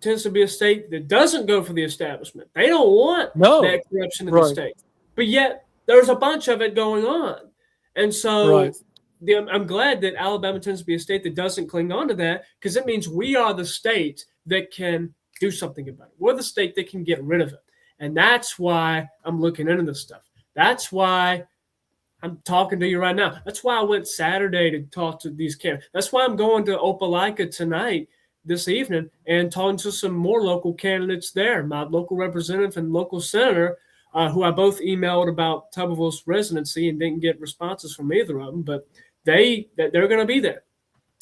tends to be a state that doesn't go for the establishment. They don't want that corruption in the state, but yet there's a bunch of it going on, and so. Right. I'm glad that Alabama tends to be a state that doesn't cling on to that because it means we are the state that can do something about it. We're the state that can get rid of it. And that's why I'm looking into this stuff. That's why I'm talking to you right now. That's why I went Saturday to talk to these candidates. That's why I'm going to Opelika tonight, this evening, and talking to some more local candidates there. My local representative and local senator, who I both emailed about Tuberville's residency and didn't get responses from either of them, but they're going to be there.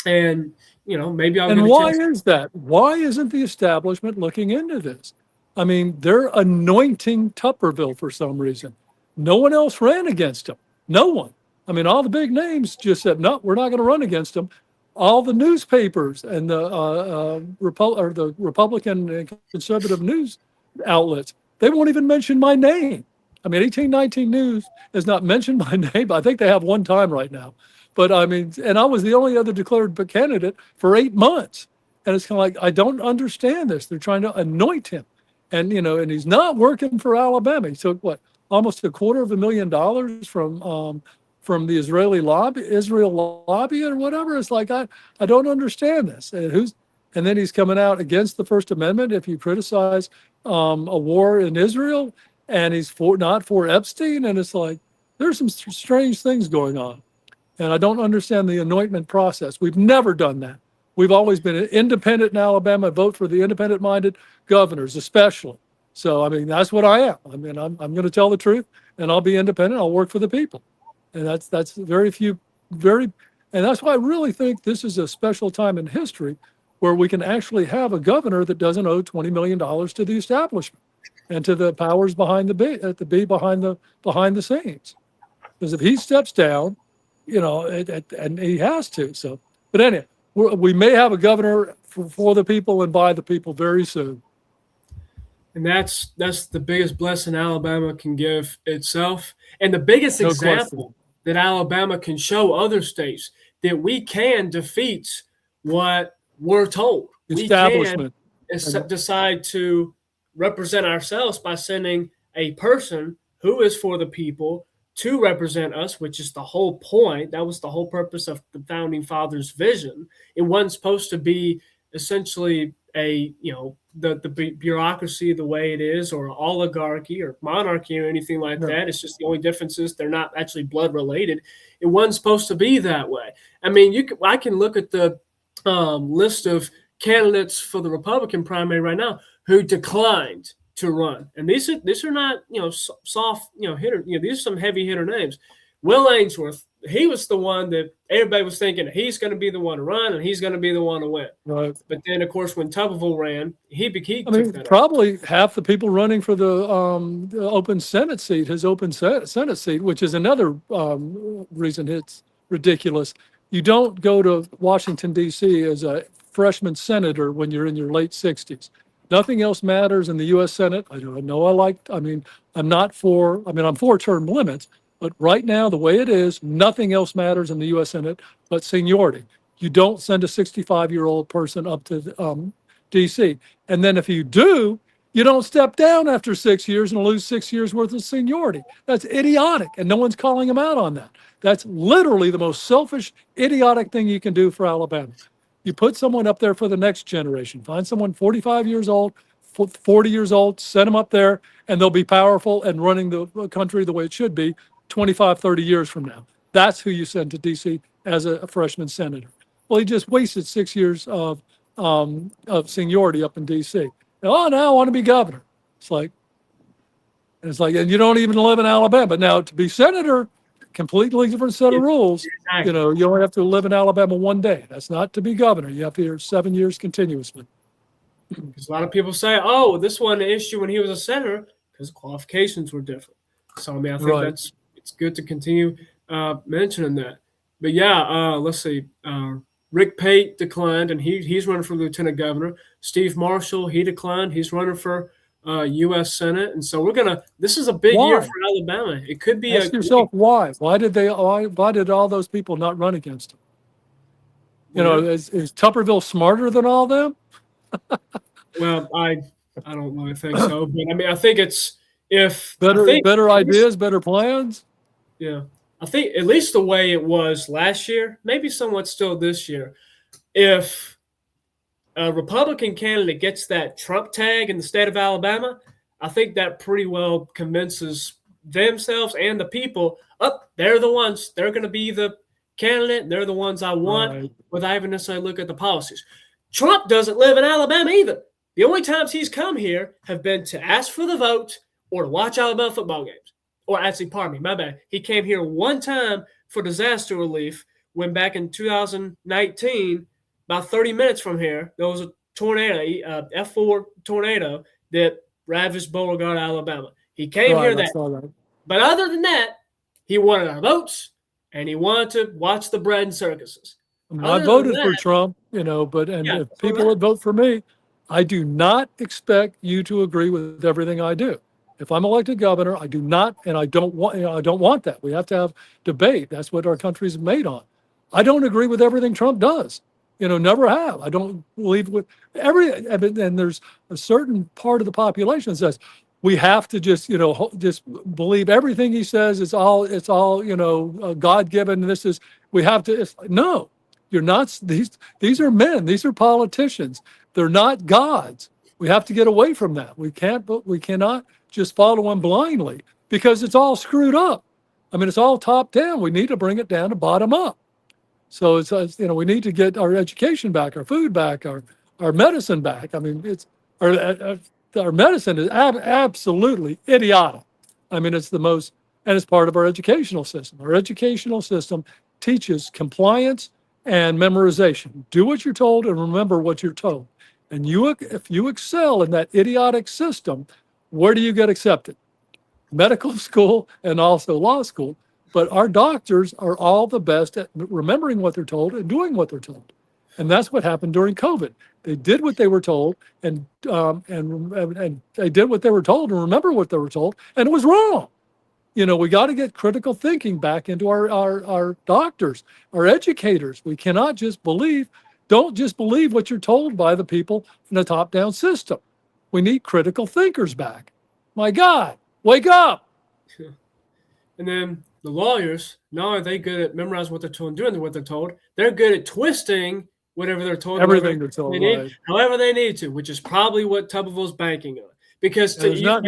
And, maybe I'll get And a why chance. is that? Why isn't the establishment looking into this? I mean, they're anointing Tupperville for some reason. No one else ran against him. No one. I mean, all the big names just said, no, we're not going to run against him. All the newspapers and the the Republican and conservative news outlets, they won't even mention my name. I mean, 1819 News has not mentioned my name. I think they have one time right now. But I mean, and I was the only other declared candidate for 8 months. And it's kind of like, I don't understand this. They're trying to anoint him. And, and he's not working for Alabama. He took what, almost $250,000 from the Israel lobby or whatever. It's like, I don't understand this. And then he's coming out against the First Amendment if you criticize a war in Israel, and he's not for Epstein. And it's like, there's some strange things going on. And I don't understand the anointment process. We've never done that. We've always been independent in Alabama, vote for the independent-minded governors, especially. So, I mean, that's what I am. I mean, I'm going to tell the truth, and I'll be independent. I'll work for the people. And that's and that's why I really think this is a special time in history where we can actually have a governor that doesn't owe $20 million to the establishment and to the powers behind behind the scenes. Because if he steps down, and he has to. So, but anyway, we may have a governor for the people and by the people very soon. And that's the biggest blessing Alabama can give itself, and the biggest example that Alabama can show other states that we can defeat what we're told. We can decide to represent ourselves by sending a person who is for the people to represent us, which is the whole point. That was the whole purpose of the founding fathers' vision. It wasn't supposed to be essentially the bureaucracy the way it is, or oligarchy or monarchy or anything like that. It's just the only difference is they're not actually blood related. It wasn't supposed to be that way. I mean, I can look at the list of candidates for the Republican primary right now who declined to run, and these are not soft hitter. These are some heavy hitter names. Will Ainsworth, he was the one that everybody was thinking he's going to be the one to run and he's going to be the one to win. Right. But then, of course, when Tuberville ran, he took that probably half the people running for the open Senate seat, his open Senate seat, which is another reason it's ridiculous. You don't go to Washington, D.C. as a freshman senator when you're in your late 60s. Nothing else matters in the U.S. Senate. I'm for term limits, but right now, the way it is, nothing else matters in the U.S. Senate but seniority. You don't send a 65-year-old person up to D.C. And then if you do, you don't step down after 6 years and lose 6 years worth of seniority. That's idiotic, and no one's calling him out on that. That's literally the most selfish, idiotic thing you can do for Alabama. You put someone up there for the next generation. Find someone 45 years old, 40 years old, send them up there, and they'll be powerful and running the country the way it should be 25, 30 years from now. That's who you send to D.C. as a freshman senator. Well, he just wasted 6 years of seniority up in D.C. Now I want to be governor. And you don't even live in Alabama. Now, to be senator, completely different set of rules. Exactly. You only have to live in Alabama one day. That's not to be governor. You have to hear 7 years continuously. Because a lot of people say, "Oh, this wasn't an issue when he was a senator," because qualifications were different. So I think it's good to continue mentioning that. But yeah, let's see. Rick Pate declined, and he's running for lieutenant governor. Steve Marshall, he declined. He's running for U.S. Senate, and so this is a big year for Alabama. It could be. Ask yourself why. Why did all those people not run against him? Is Tupperville smarter than all them? Well, I don't really think so, but I think it's better ideas, better plans. Yeah, I think at least the way it was last year, maybe somewhat still this year. If a Republican candidate gets that Trump tag in the state of Alabama, I think that pretty well convinces themselves and the people up. They're the ones. They're going to be the candidate. They're the ones I want, Right. without even necessarily look at the policies. Trump doesn't live in Alabama either. The only times he's come here have been to ask for the vote or to watch Alabama football games. Or actually, pardon me, my bad. He came here one time for disaster relief when back in 2019, about 30 minutes from here, there was a tornado, F4 tornado that ravaged Beauregard, Alabama. He came here that. But other than that, he wanted our votes and he wanted to watch the bread and circuses. I voted for Trump, but if people would vote for me, I do not expect you to agree with everything I do. If I'm elected governor, I do not, and I don't want that. We have to have debate. That's what our country's made on. I don't agree with everything Trump does. Never have. I don't believe with and there's a certain part of the population that says we have to just believe everything he says. It's all God-given. We have to. No, you're not. These are men. These are politicians. They're not gods. We have to get away from that. We cannot just follow him blindly because it's all screwed up. I mean, it's all top down. We need to bring it down to bottom up. So we need to get our education back, our food back, our medicine back. I mean, our medicine is absolutely idiotic. I mean, it's the most, and it's part of our educational system. Our educational system teaches compliance and memorization. Do what you're told and remember what you're told. And if you excel in that idiotic system, where do you get accepted? Medical school and also law school. But our doctors are all the best at remembering what they're told and doing what they're told. And that's what happened during COVID. They did what they were told and they did what they were told and remember what they were told. And it was wrong. We got to get critical thinking back into our doctors, our educators. We cannot just don't just believe what you're told by the people in a top-down system. We need critical thinkers back. My God, wake up. And then the lawyers, not only are they good at memorizing what they're told and doing what they're told, they're good at twisting whatever they're told. Everything they're told, however they need to, which is probably what Tuberville's banking on. Because there's not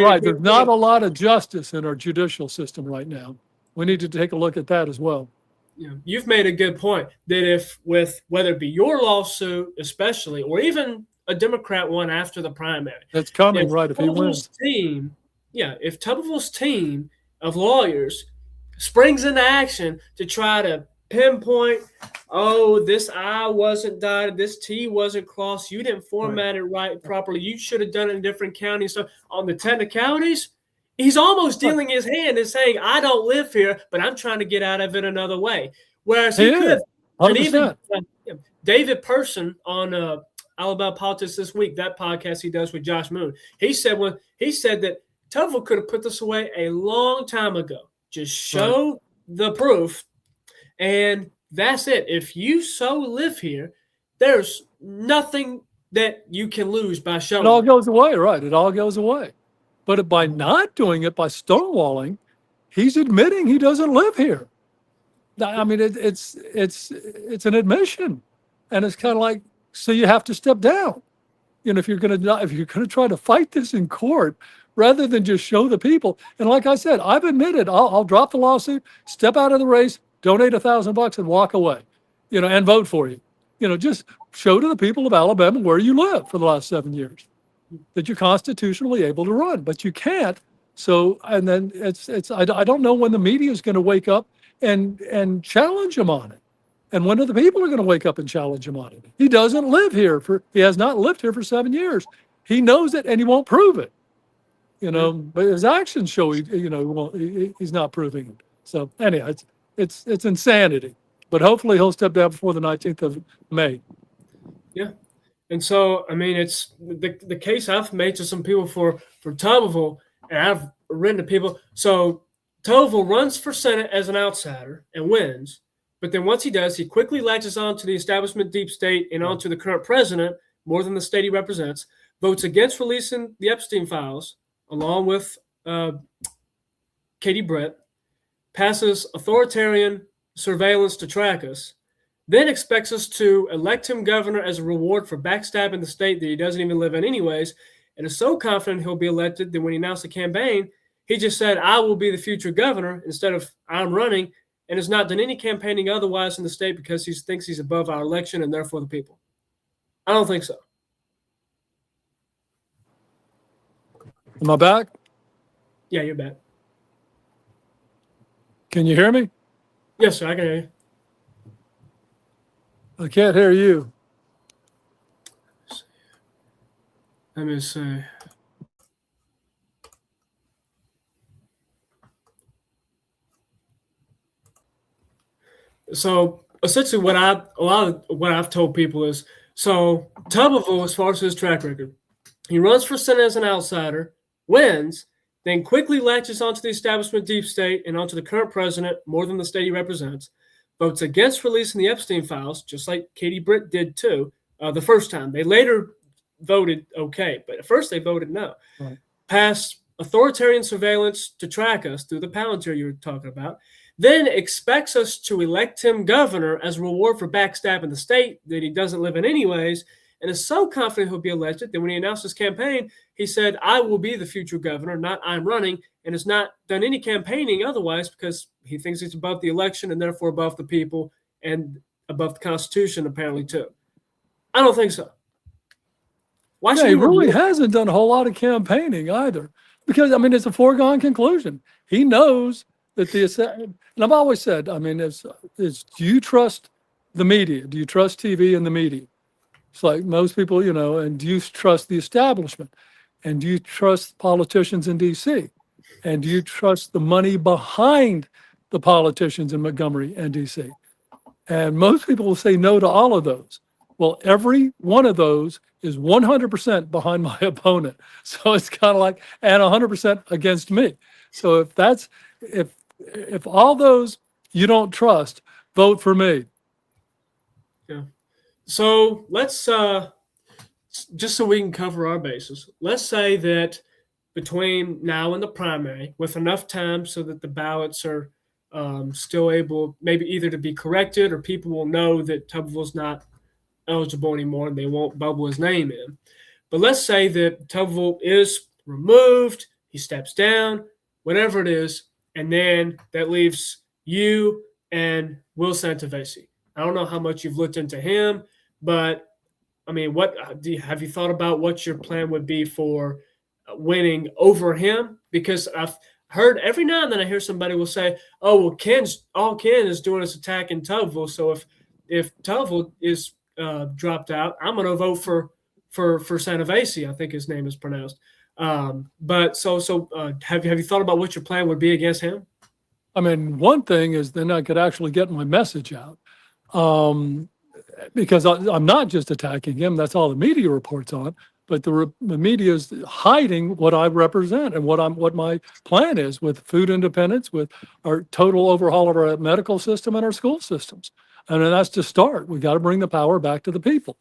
a lot of justice in our judicial system right now. We need to take a look at that as well. You've made a good point that whether it be your lawsuit, especially, or even a Democrat one after the primary, that's coming, right? If he wins, if Tuberville's team of lawyers springs into action to try to pinpoint, this I wasn't dotted, this T wasn't crossed, you didn't format it right properly, you should have done it in different counties. So on the technicalities, he's almost dealing his hand and saying, I don't live here, but I'm trying to get out of it another way. Whereas he could. 100%. And even David Person on Alabama Politics This Week, that podcast he does with Josh Moon, he said that Tuberville could have put this away a long time ago. Just show the proof, and that's it. If you so live here, there's nothing that you can lose by showing. It all goes away, right? It all goes away. But by not doing it, by stonewalling, he's admitting he doesn't live here. I mean, it's an admission, and it's kind of like, so you have to step down. If you're going to try to fight this in court, rather than just show the people. And like I said, I've admitted I'll drop the lawsuit, step out of the race, donate $1,000 and walk away, and vote for you. Just show to the people of Alabama where you live for the last 7 years, that you're constitutionally able to run, but you can't. So, and then I don't know when the media is going to wake up and challenge him on it. And when are the people are going to wake up and challenge him on it? He doesn't live here he has not lived here for 7 years. He knows it and he won't prove it. But his actions show he's not proving it. So anyhow, it's insanity. But hopefully he'll step down before the 19th of May. Yeah. And so, I mean, it's the case I've made to some people for Tuberville, and I've written to people. So Tuberville runs for Senate as an outsider and wins. But then once he does, he quickly latches on to the establishment deep state and onto the current president, more than the state he represents, votes against releasing the Epstein files, along with Katie Brett, passes authoritarian surveillance to track us, then expects us to elect him governor as a reward for backstabbing the state that he doesn't even live in anyways, and is so confident he'll be elected that when he announced the campaign, He just said, I will be the future governor instead of I'm running, and has not done any campaigning otherwise in the state because he thinks he's above our election and therefore the people. I don't think so. Am I back? Yeah, you're back. Can you hear me? Yes, sir, I can hear you. I can't hear you. Let me see. So essentially what I've told people is, so Tuberville, as far as his track record, he runs for Senate as an outsider, wins, then quickly latches onto the establishment deep state and onto the current president more than the state he represents, votes against releasing the Epstein files, just like Katie Britt did too, the first time. They later voted okay, but at first they voted no. Right. Passed authoritarian surveillance to track us through the Palantir you were talking about, then expects us to elect him governor as a reward for backstabbing the state that he doesn't live in anyways, and is so confident he'll be elected that when he announced his campaign, he said, I will be the future governor, not I'm running, and has not done any campaigning otherwise because he thinks he's above the election and therefore above the people and above the Constitution, apparently, too. I don't think so. Why should he really hasn't done a whole lot of campaigning either. Because, I mean, it's a foregone conclusion. He knows that and I've always said, I mean, do you trust the media? Do you trust TV and the media? It's like most people, you know, and do you trust the establishment? And do you trust politicians in DC? And do you trust the money behind the politicians in Montgomery and DC? And most people will say no to all of those. Well, every one of those is 100% behind my opponent. So it's kind of like, and 100% against me. So if all those you don't trust, vote for me. Yeah. So let's, just so we can cover our bases, let's say that between now and the primary, with enough time so that the ballots are still able, maybe either to be corrected or people will know that Tuberville's not eligible anymore and they won't bubble his name in. But let's say that Tuberville is removed, he steps down, whatever it is, and then that leaves you and Will Santovesi. I don't know how much you've looked into him, but I mean, have you thought about what your plan would be for winning over him? Because I've heard every now and then I hear somebody will say, "Oh, well, Ken is doing is attacking Tuberville. So if Tuberville is dropped out, I'm going to vote for Santovesi." I think his name is pronounced. But have you thought about what your plan would be against him? I mean, one thing is then I could actually get my message out. Because I'm not just attacking him, that's all the media reports on, but the media is hiding what I represent and what my plan is with food independence, with our total overhaul of our medical system and our school systems. And that's to start. We got to bring the power back to the people.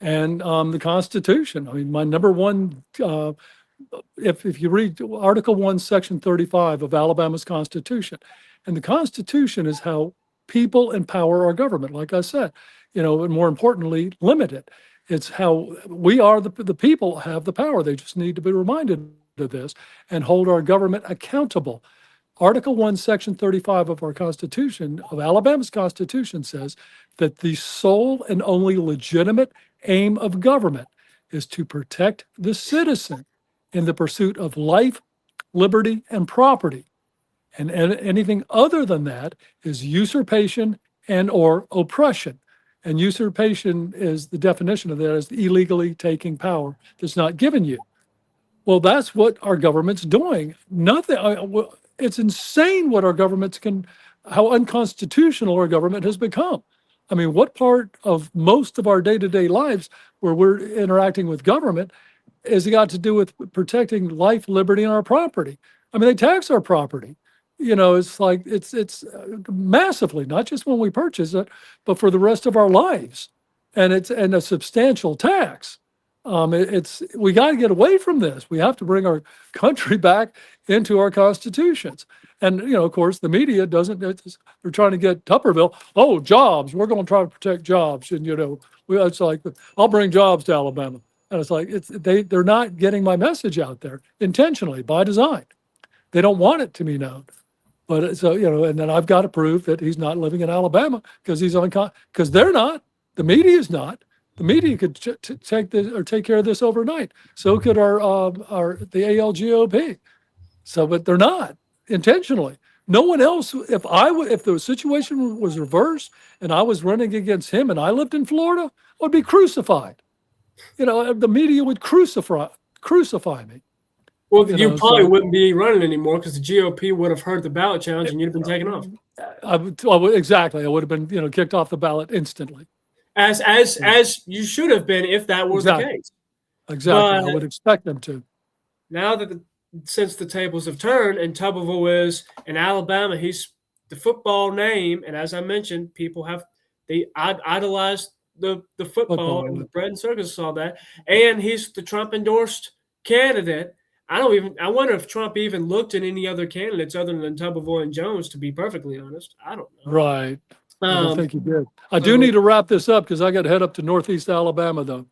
And the Constitution, I mean, my number one, if you read Article 1, Section 35 of Alabama's Constitution, and the Constitution is how people empower our government, like I said, you know, and more importantly, limit it. It's how we are, the people have the power. They just need to be reminded of this and hold our government accountable. Article 1, Section 35 of our Constitution, of Alabama's Constitution, says that the sole and only legitimate aim of government is to protect the citizen in the pursuit of life, liberty, and property. And anything other than that is usurpation and or oppression. And usurpation is the definition of that is illegally taking power that's not given you. Well, that's what our government's doing. Nothing. It's insane what our government's how unconstitutional our government has become. I mean, what part of most of our day-to-day lives where we're interacting with government has got to do with protecting life, liberty, and our property? I mean, they tax our property. You know, it's like it's massively, not just when we purchase it, but for the rest of our lives, and it's a substantial tax. We got to get away from this. We have to bring our country back into our constitutions. And you know, of course, the media doesn't. They're trying to get Tuberville. Oh, jobs. We're going to try to protect jobs, and you know, it's like I'll bring jobs to Alabama, and it's like they're not getting my message out there intentionally by design. They don't want it to be known. But so, and then I've got to prove that he's not living in Alabama because he's because they're not. The media's not. The media could take this or take care of this overnight. So could the ALGOP. So, but they're not intentionally. No one else. If the situation was reversed and I was running against him and I lived in Florida, I would be crucified. The media would crucify me. Well, you probably wouldn't be running anymore because the GOP would have heard the ballot challenge and you'd have been taken off. Exactly. I would have been, kicked off the ballot instantly. As you should have been if that was the case. Exactly. But I would expect them to. Now that since the tables have turned and Tuberville is in Alabama, he's the football name, and as I mentioned, people they idolize the football and the bread and circus and all that, and he's the Trump endorsed candidate. I wonder if Trump even looked at any other candidates other than Tuberville and Jones, to be perfectly honest. I don't know. Right. I don't think he did. I do need to wrap this up because I got to head up to Northeast Alabama, though.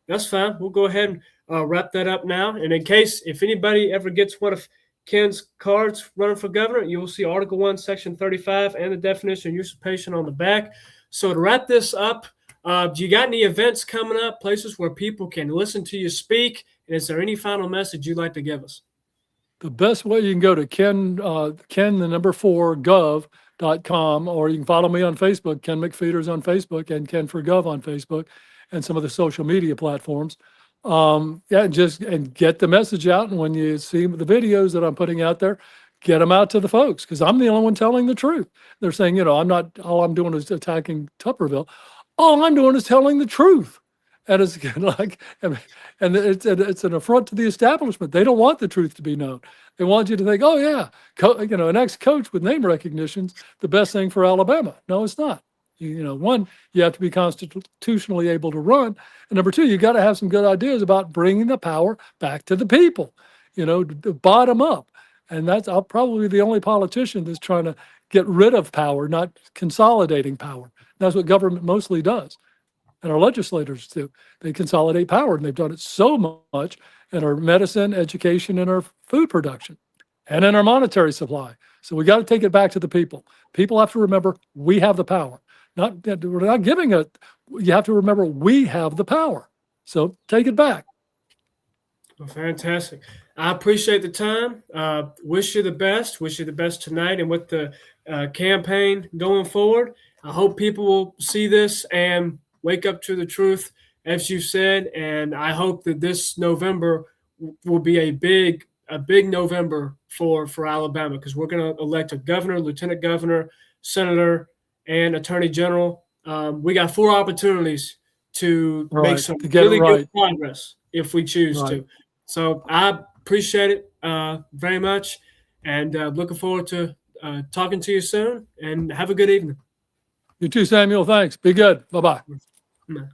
That's fine. We'll go ahead and wrap that up now. And in case, if anybody ever gets one of Ken's cards running for governor, you will see Article 1, Section 35 and the definition of usurpation on the back. So to wrap this up, do you got any events coming up, places where people can listen to you speak? And is there any final message you'd like to give us? The best way, you can go to Ken 4 gov.com, or you can follow me on Facebook, Ken McFeeters on Facebook, and Ken for Gov on Facebook, and some of the social media platforms. And get the message out. And when you see the videos that I'm putting out there, get them out to the folks, because I'm the only one telling the truth. They're saying, all I'm doing is attacking Tupperville. All I'm doing is telling the truth. And it's it's an affront to the establishment. They don't want the truth to be known. They want you to think, oh yeah, an ex-coach with name recognition's the best thing for Alabama. No, it's not. One, you have to be constitutionally able to run, and number two, you got to have some good ideas about bringing the power back to the people. Bottom up, and that's probably the only politician that's trying to get rid of power, not consolidating power. That's what government mostly does. And our legislators do. They consolidate power, and they've done it so much in our medicine, education, and our food production, and in our monetary supply. So we got to take it back to the people. People have to remember we have the power. We're not giving it. You have to remember we have the power. So take it back. Well, fantastic. I appreciate the time. Wish you the best. Wish you the best tonight and with the campaign going forward. I hope people will see this and wake up to the truth, as you said, and I hope that this November will be a big November for Alabama, because we're going to elect a governor, lieutenant governor, senator, and attorney general. We got 4 opportunities to make some really good progress if we choose to. So I appreciate it very much, and looking forward to talking to you soon, and have a good evening. You too, Samuel. Thanks. Be good. Bye-bye. No.